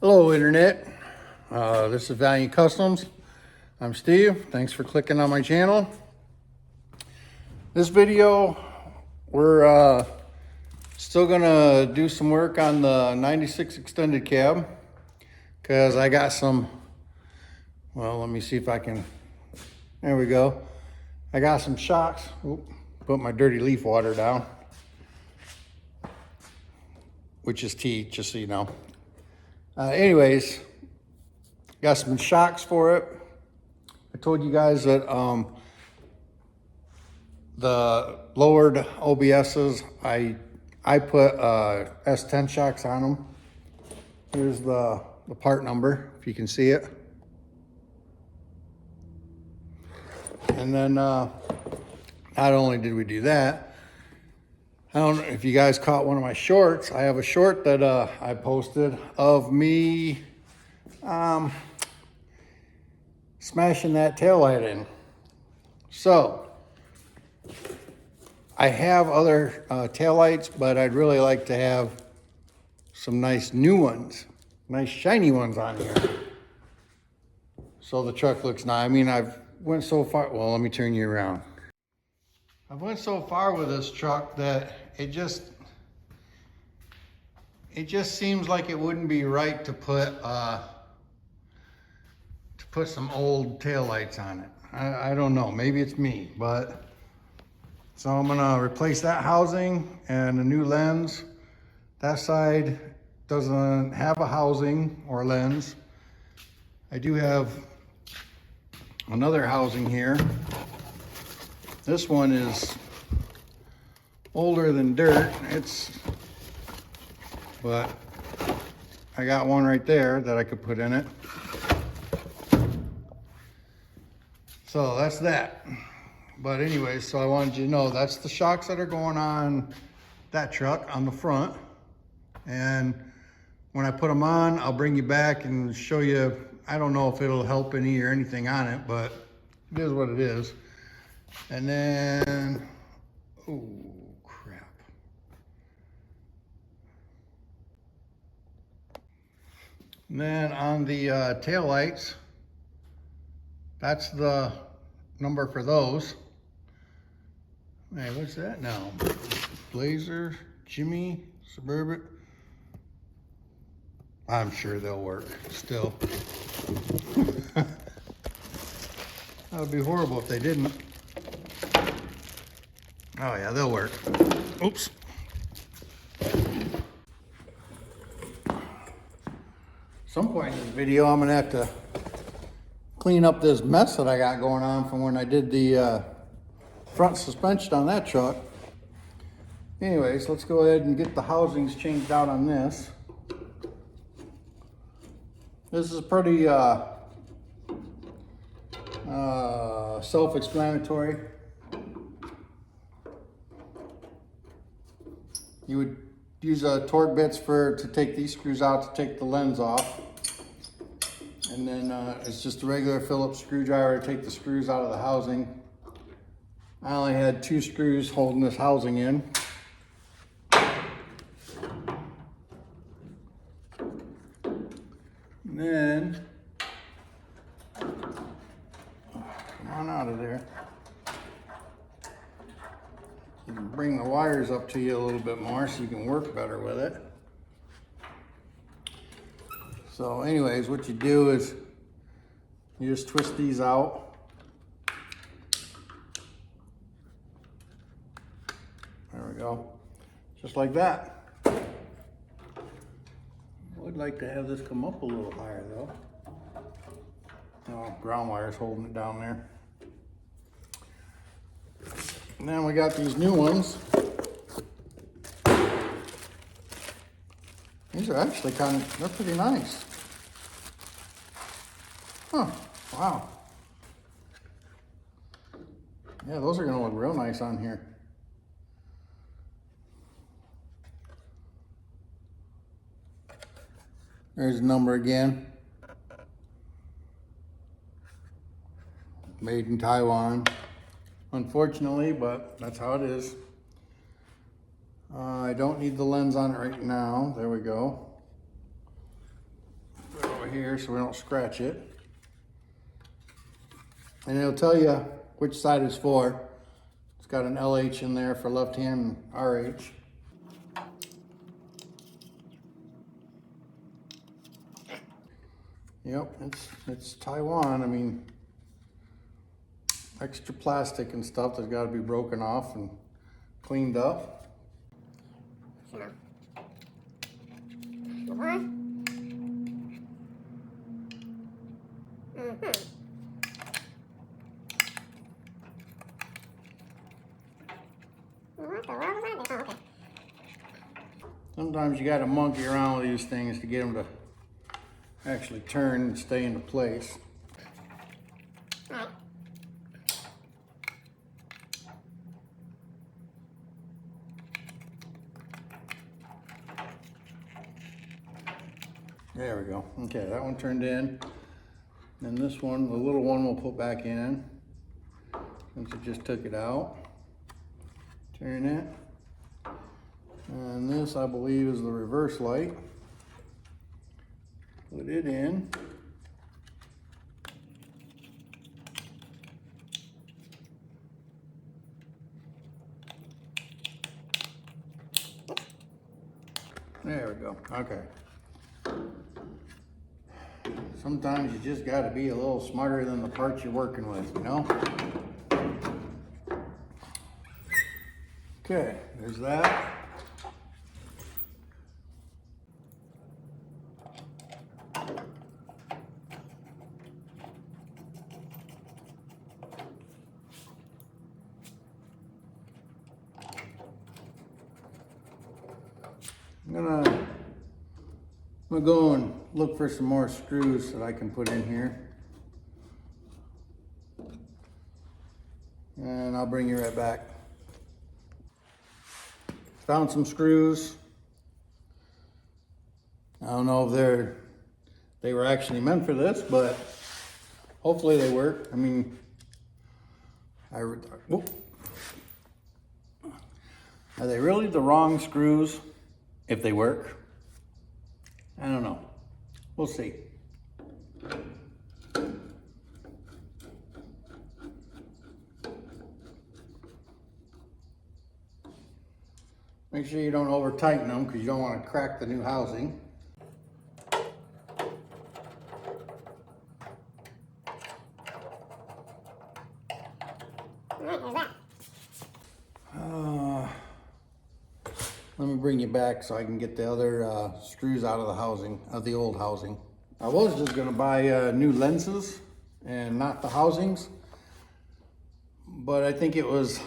Hello Internet, this is Valiant Customs. I'm Steve. Thanks for clicking on my channel. This video, we're still gonna do some work on the 96 extended cab because I got some, well, let me see if I can, there we go. I got some shocks. Oop, put my dirty leaf water down, which is tea, just so you know. Anyways, got some shocks for it. I told you guys that the lowered OBSs, I put S10 shocks on them. Here's the part number, if you can see it. And then not only did we do that, I don't know if you guys caught one of my shorts. I have a short that I posted of me smashing that taillight in. So I have other taillights, but I'd really like to have some nice new ones, nice shiny ones on here. So the truck looks nice. I mean, I've went so far, well, let me turn you around. I've went so far with this truck that it just seems like it wouldn't be right to put some old taillights on it. I don't know, maybe it's me, but so I'm gonna replace that housing and a new lens. That side doesn't have a housing or lens. I do have another housing here. This one is older than dirt. But I got one right there that I could put in it. So that's that. But anyway, so I wanted you to know that's the shocks that are going on that truck on the front. And when I put them on, I'll bring you back and show you. I don't know if it'll help any or anything on it, but it is what it is. And then, oh crap. And then on the tail lights, that's the number for those. Hey, what's that now? Blazer, Jimmy, Suburban. I'm sure they'll work still. That would be horrible if they didn't. Oh yeah, they'll work. Oops. Some point in this video, I'm gonna have to clean up this mess that I got going on from when I did the front suspension on that truck. Anyways, let's go ahead and get the housings changed out on this. This is pretty self-explanatory. You would use torque bits to take these screws out to take the lens off. And then it's just a regular Phillips screwdriver to take the screws out of the housing. I only had 2 screws holding this housing in. And then, come on out of there. You can bring the wires up to you a little bit more so you can work better with it. So anyways, what you do is you just twist these out. There we go. Just like that. I would like to have this come up a little higher though. Oh, ground wire's holding it down there. And then we got these new ones. These are actually they're pretty nice. Huh, wow. Yeah, those are gonna look real nice on here. There's the number again. Made in Taiwan. Unfortunately, but that's how it is. I don't need the lens on it right now. There we go. over here so we don't scratch it. And it'll tell you which side it's for. It's got an LH in there for left hand and RH. Yep, it's Taiwan. I mean, extra plastic and stuff that's got to be broken off and cleaned up. Sometimes you got to monkey around with these things to get them to actually turn and stay into place. There we go. Okay, that one turned in. And this one, the little one, we'll put back in since it just took it out. Turn it. And this, I believe, is the reverse light. Put it in. There we go. Okay. Sometimes you just got to be a little smarter than the parts you're working with, you know? Okay, there's that. I'm gonna go and look for some more screws that I can put in here. And I'll bring you right back. Found some screws. I don't know if they were actually meant for this, but hopefully they work. I mean, are they really the wrong screws if they work? I don't know. We'll see. Make sure you don't over tighten them because you don't want to crack the new housing. Let me bring you back so I can get the other screws out of the housing, of the old housing. I was just gonna buy new lenses and not the housings, but I think it was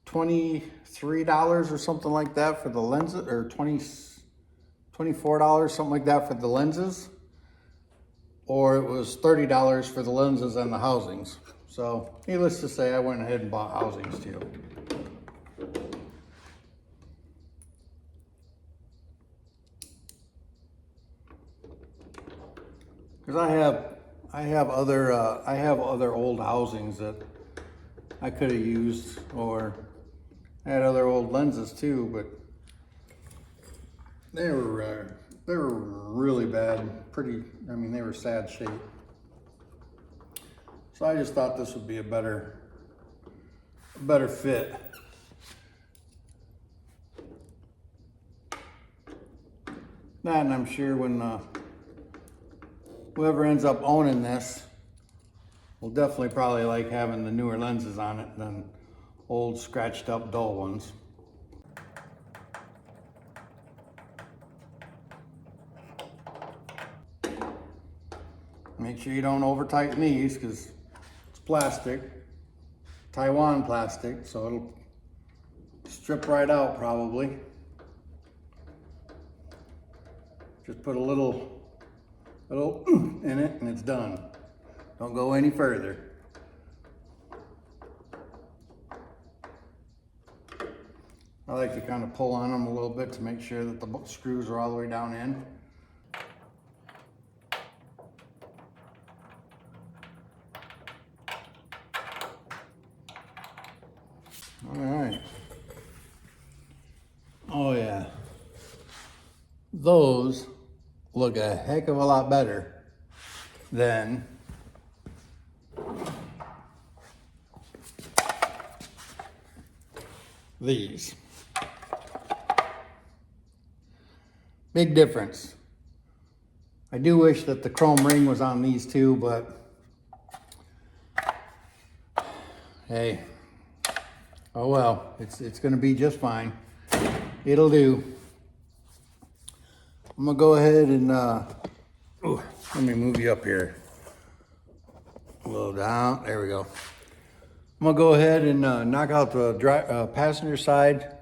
$23 or something like that for the lenses, or $24, something like that for the lenses, or it was $30 for the lenses and the housings. So needless to say, I went ahead and bought housings too. Because I have other old housings that I could have used, or I had other old lenses too, but they were really bad. I mean, they were sad shape. So I just thought this would be a better fit. That, and I'm sure when whoever ends up owning this will definitely probably like having the newer lenses on it than old scratched up dull ones. Make sure you don't over tighten these because it's plastic, Taiwan plastic, so it'll strip right out probably. Just put a little in it and it's done. Don't go any further. I like to kind of pull on them a little bit to make sure that the screws are all the way down in. All right. Oh yeah. Those look a heck of a lot better than these. Big difference. I do wish that the chrome ring was on these too, but hey, oh well, it's gonna be just fine. It'll do. I'm gonna go ahead and let me move you up here. A little down, there we go. I'm gonna go ahead and knock out the passenger side,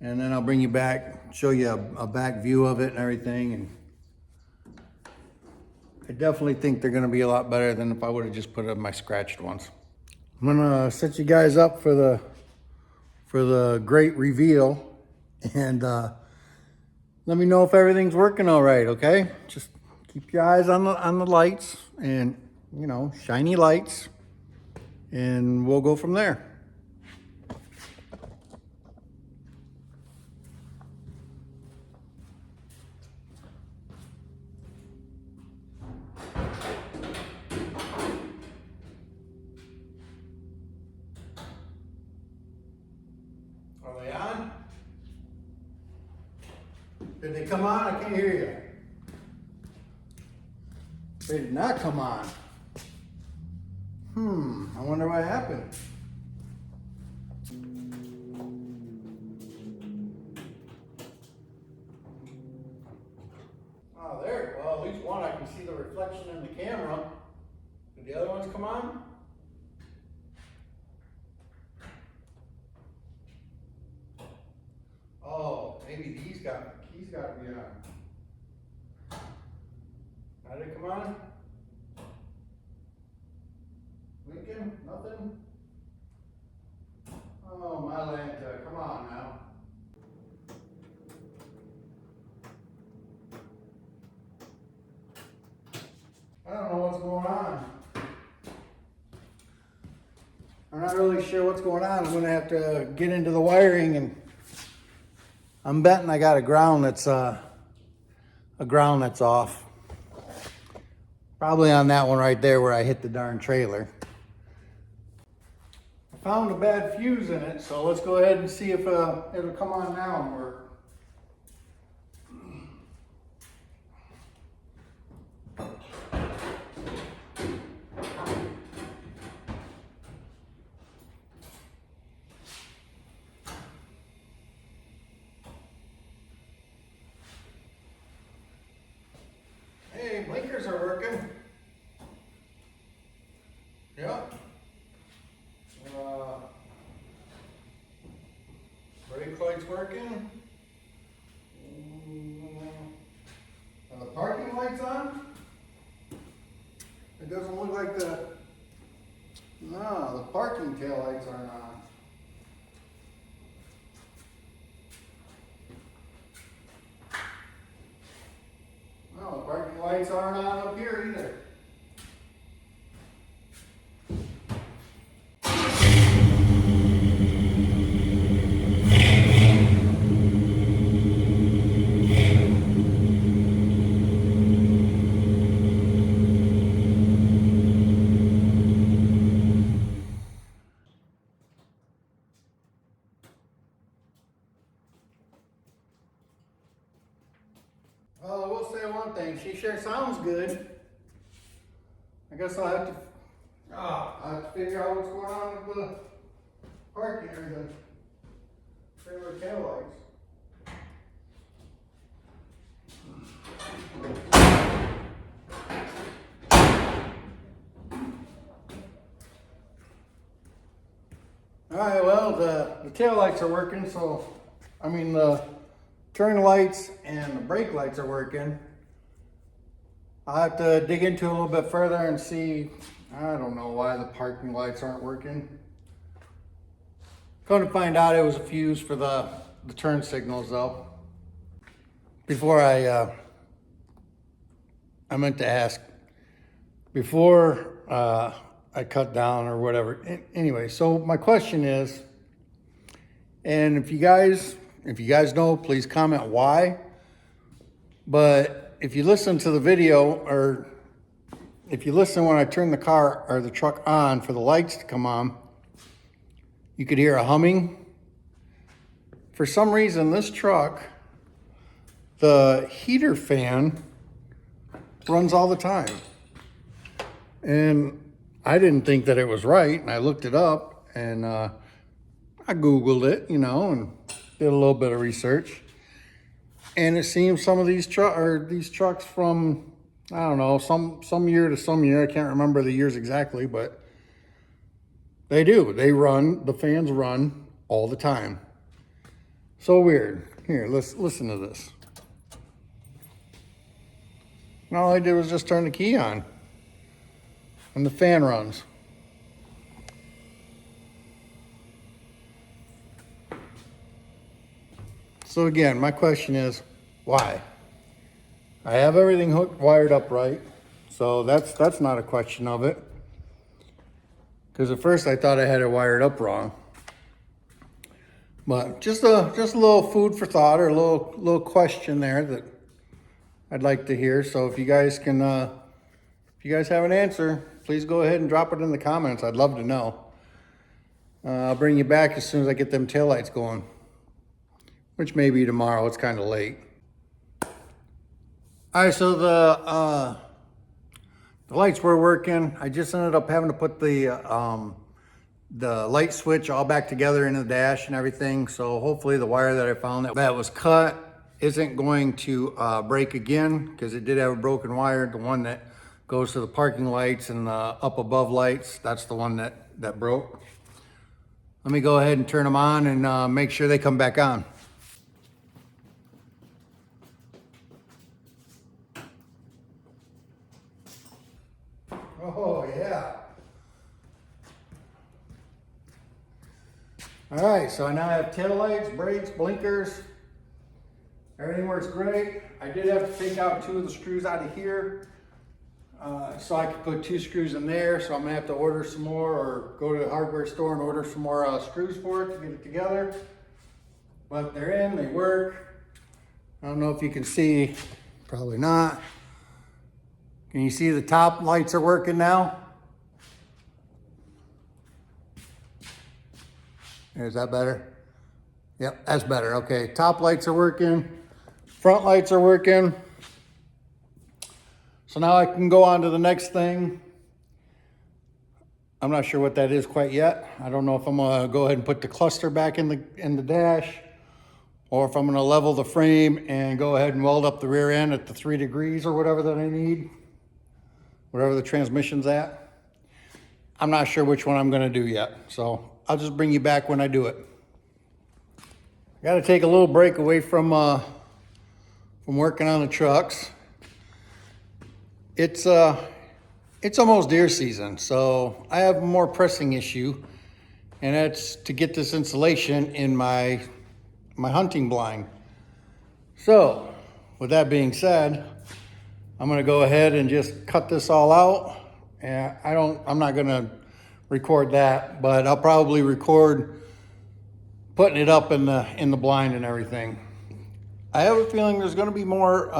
and then I'll bring you back, show you a back view of it and everything. And I definitely think they're gonna be a lot better than if I would have just put up my scratched ones. I'm gonna set you guys up for the great reveal, and let me know if everything's working all right, okay? Just keep your eyes on the lights, and you know, shiny lights, and we'll go from there. Are they on? Did they come on? I can't hear you. They did not come on. I wonder what happened. Oh, there. Well, at least one, I can see the reflection in the camera. Did the other ones come on? Oh, maybe these keys got to be on. How did it come on? Blinking? Nothing? Oh, my Lanta, come on now. I don't know what's going on. I'm not really sure what's going on. I'm gonna have to get into the wiring, and I'm betting I got a ground that's off. Probably on that one right there where I hit the darn trailer. I found a bad fuse in it, so let's go ahead and see if it'll come on now and work. Hey, blinkers are working. Yep. Brake lights working. Are the parking lights on? It doesn't look like no, the parking tail lights aren't on. No, the parking lights aren't on up here either. Well, I will say one thing. She sure sounds good. I guess I'll have to figure out what's going on with the parking or the trailer tail lights. All right, well, the tail lights are working, so, I mean, the turn lights and the brake lights are working. I'll have to dig into it a little bit further and see. I don't know why the parking lights aren't working. Come to find out, it was a fuse for the turn signals though. Before I meant to ask, before I cut down or whatever. Anyway, so my question is, and if you guys know, please comment why. But if you listen to the video, or if you listen when I turn the car or the truck on for the lights to come on, you could hear a humming. For some reason, this truck, the heater fan runs all the time. And I didn't think that it was right. And I looked it up, and I Googled it, you know, and did a little bit of research. And it seems some of these trucks from, I don't know, some year to some year, I can't remember the years exactly, but they do. The fans run all the time. So weird. Here, let's listen to this. And all I did was just turn the key on, and the fan runs. So again, my question is, why? I have everything wired up right, so that's not a question of it. Because at first I thought I had it wired up wrong. But just a little food for thought, or a little question there that I'd like to hear. So if you guys can, if you guys have an answer, please go ahead and drop it in the comments. I'd love to know. I'll bring you back as soon as I get them taillights going, which may be tomorrow. It's kind of late. All right, so the lights were working. I just ended up having to put the light switch all back together in the dash and everything. So hopefully the wire that I found that was cut isn't going to break again, because it did have a broken wire. The one that goes to the parking lights and the up above lights, that's the one that broke. Let me go ahead and turn them on and make sure they come back on. Oh, yeah. All right, so I now have taillights, brakes, blinkers. Everything works great. I did have to take out 2 of the screws out of here so I could put 2 screws in there. So I'm gonna have to order some more, or go to the hardware store and order some more screws for it to get it together. But they're in, they work. I don't know if you can see, probably not. Can you see the top lights are working now? Is that better? Yep, that's better. Okay, top lights are working. Front lights are working. So now I can go on to the next thing. I'm not sure what that is quite yet. I don't know if I'm gonna go ahead and put the cluster back in the dash, or if I'm gonna level the frame and go ahead and weld up the rear end at the 3 degrees or whatever that I need. Whatever the transmission's at. I'm not sure which one I'm gonna do yet. So I'll just bring you back when I do it. I gotta take a little break away from working on the trucks. It's almost deer season, so I have a more pressing issue, and that's to get this insulation in my hunting blind. So with that being said, I'm gonna go ahead and just cut this all out. And I'm not gonna record that, but I'll probably record putting it up in the blind and everything. I have a feeling there's gonna be more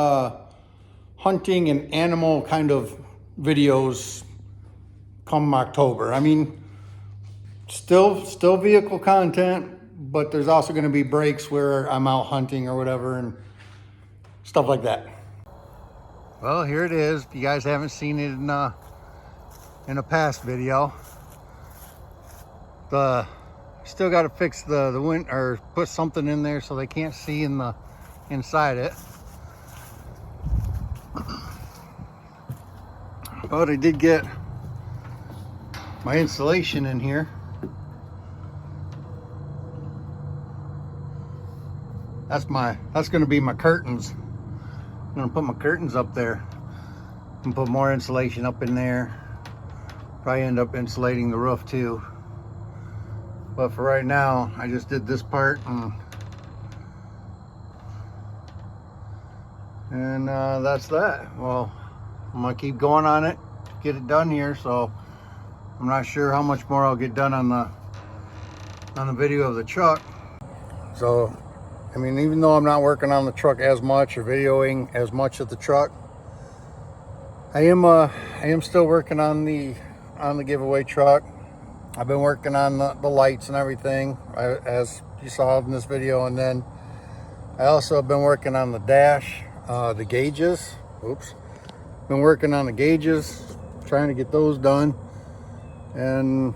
hunting and animal kind of videos come October. I mean, still vehicle content, but there's also gonna be breaks where I'm out hunting or whatever and stuff like that. Well, here it is. If you guys haven't seen it in a past video, still got to fix the wind, or put something in there so they can't see inside it. But I did get my insulation in here. That's going to be my curtains. I'm gonna put my curtains up there and put more insulation up in there. Probably end up insulating the roof too. But for right now, I just did this part, and that's that. Well, I'm gonna keep going on it, get it done here. So I'm not sure how much more I'll get done on the video of the truck. So I mean, even though I'm not working on the truck as much or videoing as much of the truck, I am still working on the giveaway truck. I've been working on the lights and everything, as you saw in this video, and then I also have been working on the dash, the gauges. Oops. Been working on the gauges, trying to get those done, and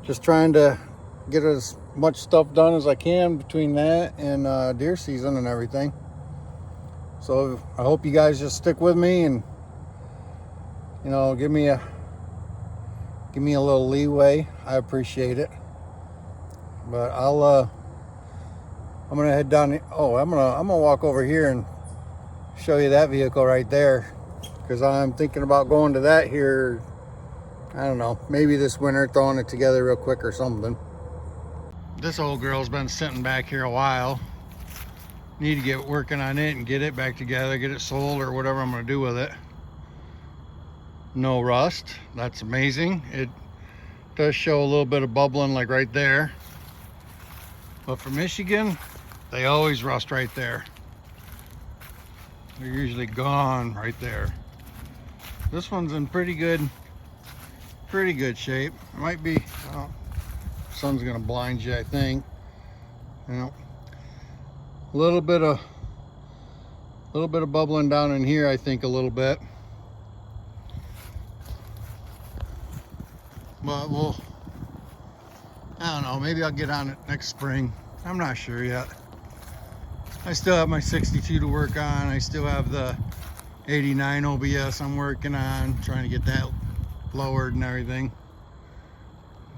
just trying to get as much stuff done as I can between that and deer season and everything. So I hope you guys just stick with me and, you know, give me a little leeway. I appreciate it. But I'm gonna head down. Oh, I'm gonna walk over here and show you that vehicle right there, because I'm thinking about going to that here. I don't know, maybe this winter, throwing it together real quick or something. This old girl's been sitting back here a while. Need to get working on it and get it back together, get it sold or whatever I'm gonna do with it. No rust, that's amazing. It does show a little bit of bubbling like right there. But for Michigan, they always rust right there. They're usually gone right there. This one's in pretty good shape. It might be, well, sun's gonna blind you, I think. You know, a little bit of bubbling down in here, I think, a little bit. But I don't know, maybe I'll get on it next spring. I'm not sure yet. I still have my 62 to work on. I still have the 89 OBS I'm working on, trying to get that lowered and everything.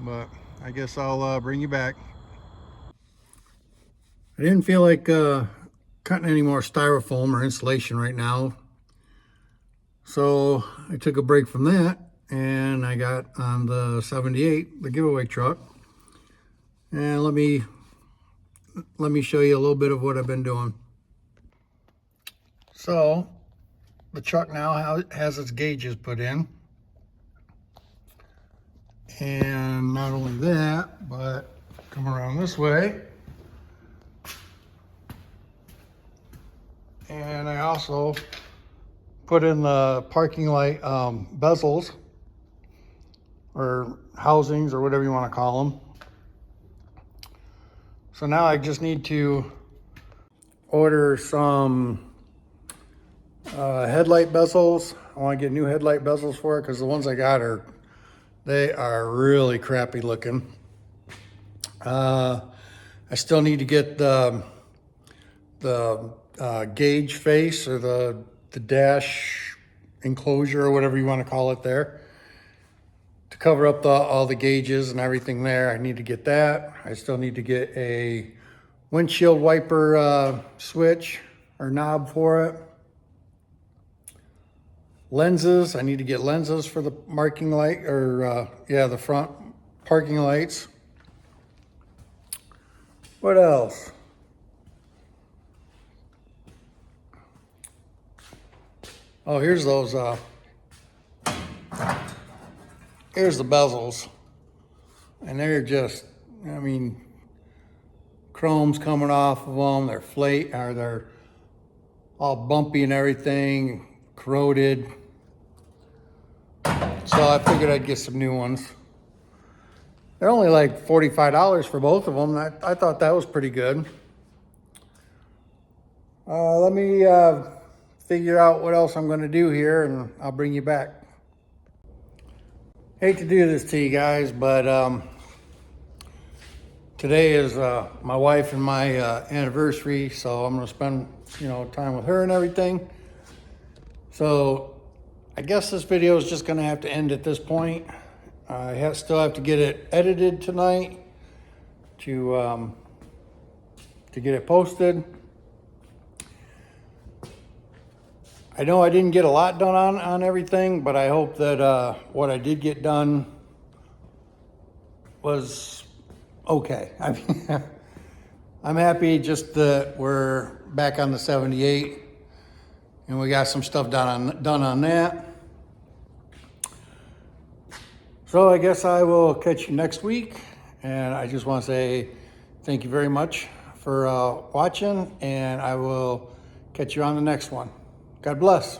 But I guess I'll bring you back. I didn't feel like cutting any more styrofoam or insulation right now, so I took a break from that and I got on the 78, the giveaway truck, and let me show you a little bit of what I've been doing. So the truck now has its gauges put in, and not only that, but come around this way, and I also put in the parking light bezels or housings or whatever you want to call them. So now I just need to order some headlight bezels. I want to get new headlight bezels for it, because the ones I got they are really crappy looking. I still need to get the gauge face, or the dash enclosure, or whatever you want to call it there, to cover up all the gauges and everything there. I need to get that. I still need to get a windshield wiper switch or knob for it. Lenses, I need to get lenses for the marking light, or the front parking lights. What else? Oh, here's those, here's the bezels. And they're just, I mean, chrome's coming off of them. They're all bumpy and everything, corroded. So I figured I'd get some new ones. They're only like $45 for both of them. I thought that was pretty good. Let me figure out what else I'm gonna do here, and I'll bring you back. Hate to do this to you guys, but today is my wife and my anniversary, so I'm gonna spend, you know, time with her and everything. So I guess this video is just gonna have to end at this point. I still have to get it edited tonight to get it posted. I know I didn't get a lot done on everything, but I hope that what I did get done was okay. I mean, I'm happy just that we're back on the 78 and we got some stuff done on that. So I guess I will catch you next week, and I just want to say thank you very much for watching, and I will catch you on the next one. God bless.